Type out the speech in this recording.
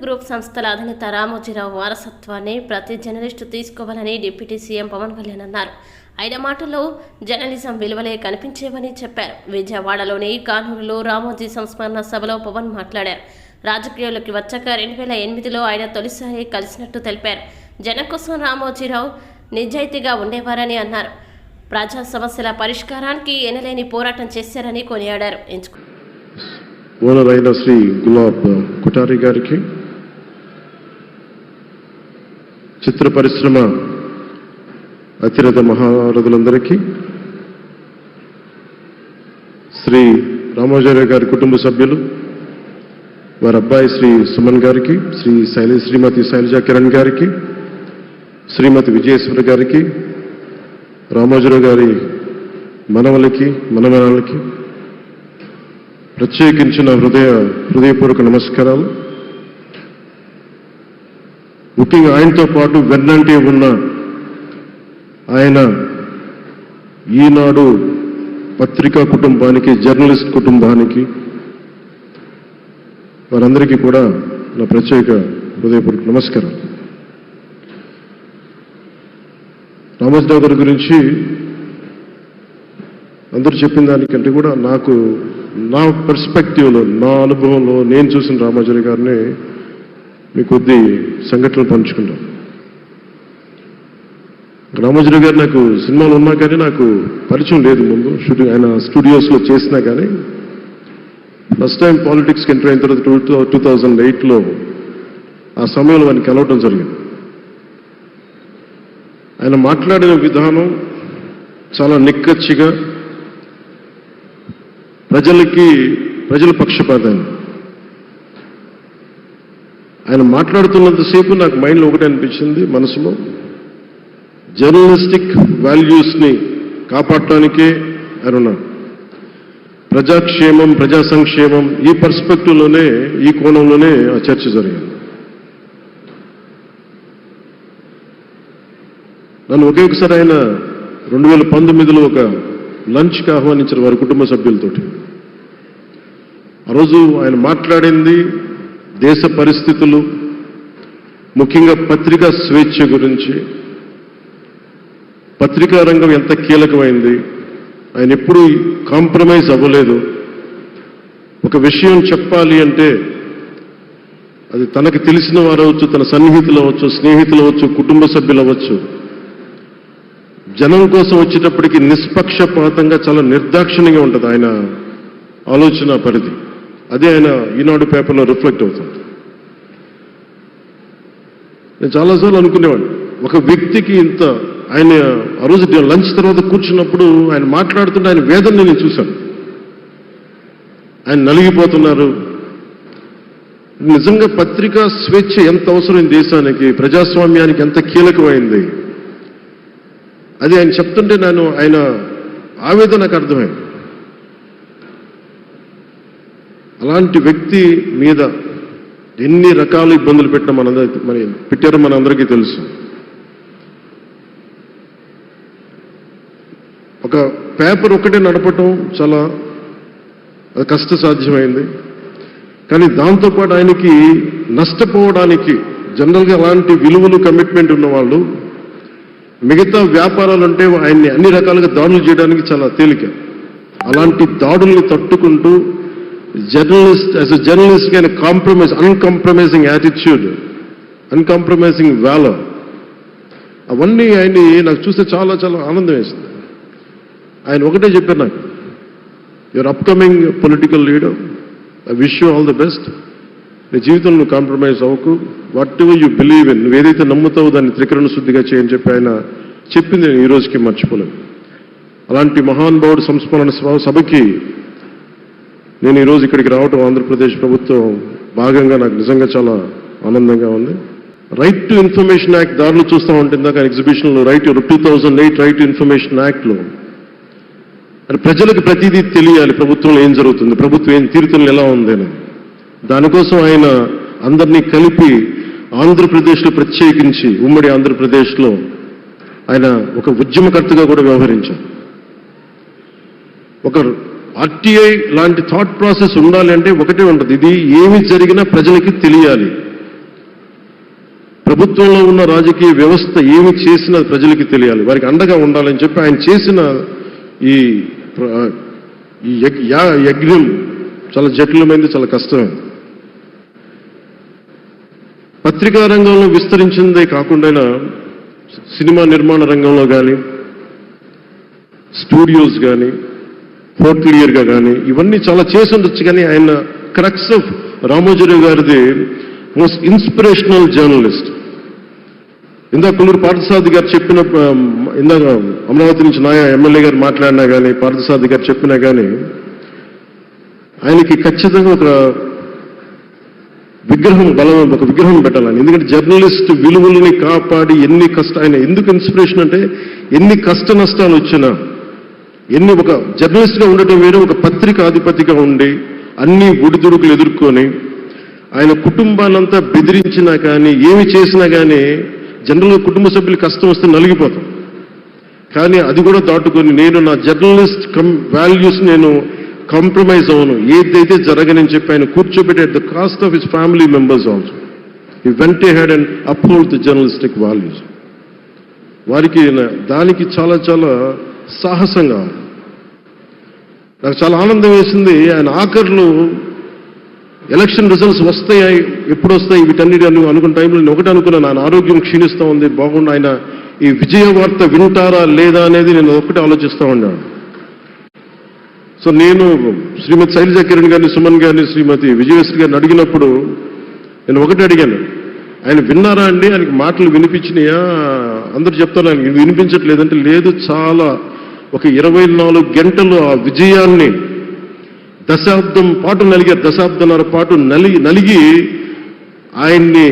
Group సంస్థల అధినేత రామోజీరావు వారసత్వాన్ని ప్రతి జర్నలిస్టు తీసుకోవాలని డిప్యూటీ సీఎం పవన్ కళ్యాణ్ అన్నారు. ఆయన మాటల్లో జర్నలిజం విలువలే కనిపించేవని చెప్పారు. విజయవాడలోని కానూరులో రామోజీ సంస్మరణ సభలో పవన్ మాట్లాడారు. రాజకీయాల్లోకి వచ్చాక 2008లో ఆయన తొలిసారి కలిసినట్టు తెలిపారు. జనం కోసం రామోజీరావు నిజాయితీగా ఉండేవారని అన్నారు. ప్రజా సమస్యల పరిష్కారానికి ఎనలేని పోరాటం చేశారని కొనియాడారు. ఓనర్ అయిన శ్రీ గులాబ్ కుటారి గారికి, చిత్ర పరిశ్రమ అతిరథ మహారథులందరికీ, శ్రీ రామోజీరావు గారి కుటుంబ సభ్యులు, వారి అబ్బాయి శ్రీ సుమన్ గారికి, శ్రీమతి శైలజా కిరణ్ గారికి, శ్రీమతి విజయేశ్వరి గారికి, రామోజీరావు గారి మనవలకి మనమనాలకి ప్రత్యేకించిన హృదయపూర్వక నమస్కారాలు. ముఖ్యంగా ఆయనతో పాటు వెన్నంటే ఉన్న ఆయన ఈనాడు పత్రికా కుటుంబానికి, జర్నలిస్ట్ కుటుంబానికి, వారందరికీ కూడా నా ప్రత్యేక హృదయపూర్వక నమస్కారం. రామోజీరావు గారి గురించి అందరూ చెప్పిన దానికంటే కూడా నా పర్స్పెక్టివ్లో, నా అనుభవంలో నేను చూసిన రామోజీరావు గారిని మీ కొద్ది సంఘటనలు పంచుకుంటాను. రామోజీరావు గారు నాకు సినిమాలు ఉన్నా కానీ నాకు పరిచయం లేదు. ముందు షూటింగ్ ఆయన స్టూడియోస్లో చేసినా కానీ ఫస్ట్ టైం పాలిటిక్స్కి ఎంటర్ అయిన తర్వాత 2008లో ఆ సమయంలో ఆయనకి కలవటం జరిగింది. ఆయన మాట్లాడిన విధానం చాలా నిక్కచ్చిగా, ప్రజల పక్షపాతాన్ని. ఆయన మాట్లాడుతున్నంతసేపు నాకు మైండ్లో ఒకటే అనిపించింది, మనసులో జర్నలిస్టిక్ వాల్యూస్ని కాపాడటానికే ఆయన ఉన్నారు. ప్రజాక్షేమం, ప్రజా సంక్షేమం, ఈ పర్స్పెక్టివ్లోనే, ఈ కోణంలోనే ఆ చర్చ జరిగింది. నన్ను ఒకసారి ఆయన 2019లో ఒక లంచ్కి ఆహ్వానించారు వారి కుటుంబ సభ్యులతోటి. ఆ రోజు ఆయన మాట్లాడింది దేశ పరిస్థితులు, ముఖ్యంగా పత్రికా స్వేచ్ఛ గురించి, పత్రికా రంగం ఎంత కీలకమైంది. ఆయన ఎప్పుడూ కాంప్రమైజ్ అవ్వలేదు. ఒక విషయం చెప్పాలి అంటే అది తనకు తెలిసిన వారు అవ్వచ్చు, తన సన్నిహితులు అవ్వచ్చు, స్నేహితులు అవ్వచ్చు, కుటుంబ సభ్యులు అవ్వచ్చు, జనం కోసం వచ్చేటప్పటికి నిష్పక్షపాతంగా చాలా నిర్దాక్షిణ్యంగా ఉంటుంది ఆయన ఆలోచన పరిధి. అదే ఆయన ఈనాడు పేపర్లో రిఫ్లెక్ట్ అవుతుంది. నేను చాలాసార్లు అనుకునేవాడిని, ఒక వ్యక్తికి ఇంత, ఆయన ఆ రోజు లంచ్ తర్వాత కూర్చున్నప్పుడు ఆయన మాట్లాడుతుంటే ఆయన వేదన నేను చూశాను. ఆయన నలిగిపోతున్నారు. నిజంగా పత్రికా స్వేచ్ఛ ఎంత అవసరం దేశానికి, ప్రజాస్వామ్యానికి ఎంత కీలకమైంది అది ఆయన చెప్తుంటే ఆయన ఆవేదన నాకు అర్థమైంది. అలాంటి వ్యక్తి మీద ఎన్ని రకాల ఇబ్బందులు పెట్టారో మనందరికీ తెలుసు. ఒక పేపర్ ఒకటే నడపటం చాలా కష్టసాధ్యమైంది. కానీ దాంతోపాటు ఆయనకి నష్టపోవడానికి, జనరల్గా అలాంటి విలువలు, కమిట్మెంట్ ఉన్నవాళ్ళు మిగతా వ్యాపారాలు అంటే ఆయన్ని అన్ని రకాలుగా దాడులు చేయడానికి చాలా తేలిక. అలాంటి దాడుల్ని తట్టుకుంటూ యాజ్ ఎ జర్నలిస్ట్ ఆయన అన్కాంప్రమైజింగ్ యాటిట్యూడ్, అన్కాంప్రమైజింగ్ వాల్యూర్, అవన్నీ ఆయన్ని నాకు చూస్తే చాలా చాలా ఆనందం వేస్తుంది. ఆయన ఒకటే చెప్పారు నాకు, your upcoming political leader, I wish you all the best. నీ జీవితంలో నువ్వు కాంప్రమైజ్ అవ్వకు, what ever you believe in, నువ్వు ఏదైతే నమ్ముతావో దాన్ని త్రికరణ శుద్ధిగా చేయని చెప్పి ఆయన చెప్పింది నేను ఈ రోజుకి మర్చిపోలేను. అలాంటి మహానుభావుడు సంస్మరణ సభకి నేను ఈరోజు ఇక్కడికి రావటం ఆంధ్రప్రదేశ్ ప్రభుత్వం భాగంగా నాకు నిజంగా చాలా ఆనందంగా ఉంది. రైట్ టు ఇన్ఫర్మేషన్ యాక్ట్ దారులు చూస్తూ ఉంటుంది. దాకా ఎగ్జిబిషన్లో 2008 రైట్ టు ఇన్ఫర్మేషన్ యాక్ట్లో ప్రజలకు ప్రతిదీ తెలియాలి, ప్రభుత్వంలో ఏం జరుగుతుంది, ప్రభుత్వం ఏం తీరుతులు ఎలా ఉంది అని. దానికోసం ఆయన అందరినీ కలిపి ఆంధ్రప్రదేశ్లో, ప్రత్యేకించి ఉమ్మడి ఆంధ్రప్రదేశ్లో ఆయన ఒక ఉద్యమకర్తగా కూడా వ్యవహరించారు. ఒక ఆర్టీఐ లాంటి థాట్ ప్రాసెస్ ఉండాలి అంటే ఒకటే ఉంటుంది, ఇది ఏమి జరిగినా ప్రజలకి తెలియాలి, ప్రభుత్వంలో ఉన్న రాజకీయ వ్యవస్థ ఏమి చేసినా ప్రజలకి తెలియాలి, వారికి అండగా ఉండాలని చెప్పి ఆయన చేసిన ఈ యజ్ఞం చాలా జటిలమైంది, చాలా కష్టమైంది. పత్రికా రంగంలో విస్తరించిందే కాకుండా సినిమా నిర్మాణ రంగంలో కానీ, స్టూడియోస్ కానీ, పోర్ట్లియర్గా కానీ ఇవన్నీ చాలా చేసి ఉండొచ్చు. కానీ ఆయన క్రక్స్ ఆఫ్ రామోజీరావు గారిది మోస్ట్ ఇన్స్పిరేషనల్ జర్నలిస్ట్. ఇందాక కొల్లూరు పార్థసారథి గారు చెప్పిన, ఇందాక అమరావతి నుంచి నాయ ఎమ్మెల్యే గారు మాట్లాడినా కానీ, పార్థసారథి గారు చెప్పినా కానీ ఆయనకి ఖచ్చితంగా ఒక విగ్రహం పెట్టాలని. ఎందుకంటే జర్నలిస్ట్ విలువల్ని కాపాడి ఆయన ఎందుకు ఇన్స్పిరేషన్ అంటే ఎన్ని కష్ట నష్టాలు వచ్చినా, ఒక జర్నలిస్ట్గా ఉండటం వేరే, ఒక పత్రికాధిపతిగా ఉండి అన్ని ఒడిదుడుకులు ఎదుర్కొని ఆయన కుటుంబాన్నంతా బెదిరించినా కానీ, ఏమి చేసినా కానీ జనరల్గా కుటుంబ సభ్యులు కష్టం వస్తే నలిగిపోతాం. కానీ అది కూడా దాటుకొని నేను నా జర్నలిస్ట్ వాల్యూస్ నేను కాంప్రమైజ్ అవ్వను, ఏదైతే జరగనని చెప్పి ఆయన కూర్చోబెట్టి at the cost of his family members also he vent ahead and uphold the journalistic values. వారికి దానికి చాలా చాలా సాహసంగా నాకు చాలా ఆనందం వేసింది. ఆయన ఆఖర్లు ఎలక్షన్ రిజల్ట్స్ వస్తాయి, ఎప్పుడు వస్తాయి వీటన్నిటి అనుకున్న టైంలో నేను ఒకటి అనుకున్నాను, ఆయన ఆరోగ్యం క్షీణిస్తూ ఉంది, బాగుండు, ఆయన ఈ విజయ వార్త వింటారా లేదా అనేది నేను ఒకటి ఆలోచిస్తూ ఉన్నాను. సో నేను శ్రీమతి శైలజా కిరణ్ గారిని, సుమన్ గారిని, శ్రీమతి విజయశ్రీ గారిని అడిగినప్పుడు నేను ఒకటి అడిగాను, ఆయన విన్నారా అండి, ఆయనకి మాటలు వినిపించినాయా? అందరూ చెప్తారు ఆయనకి వినిపించట్లేదంటే, లేదు, చాలా ఒక 24 గంటలు ఆ విజయాన్ని దశాబ్దం పాటు నలిగారు, దశాబ్దన్నర పాటు నలిగి ఆయన్ని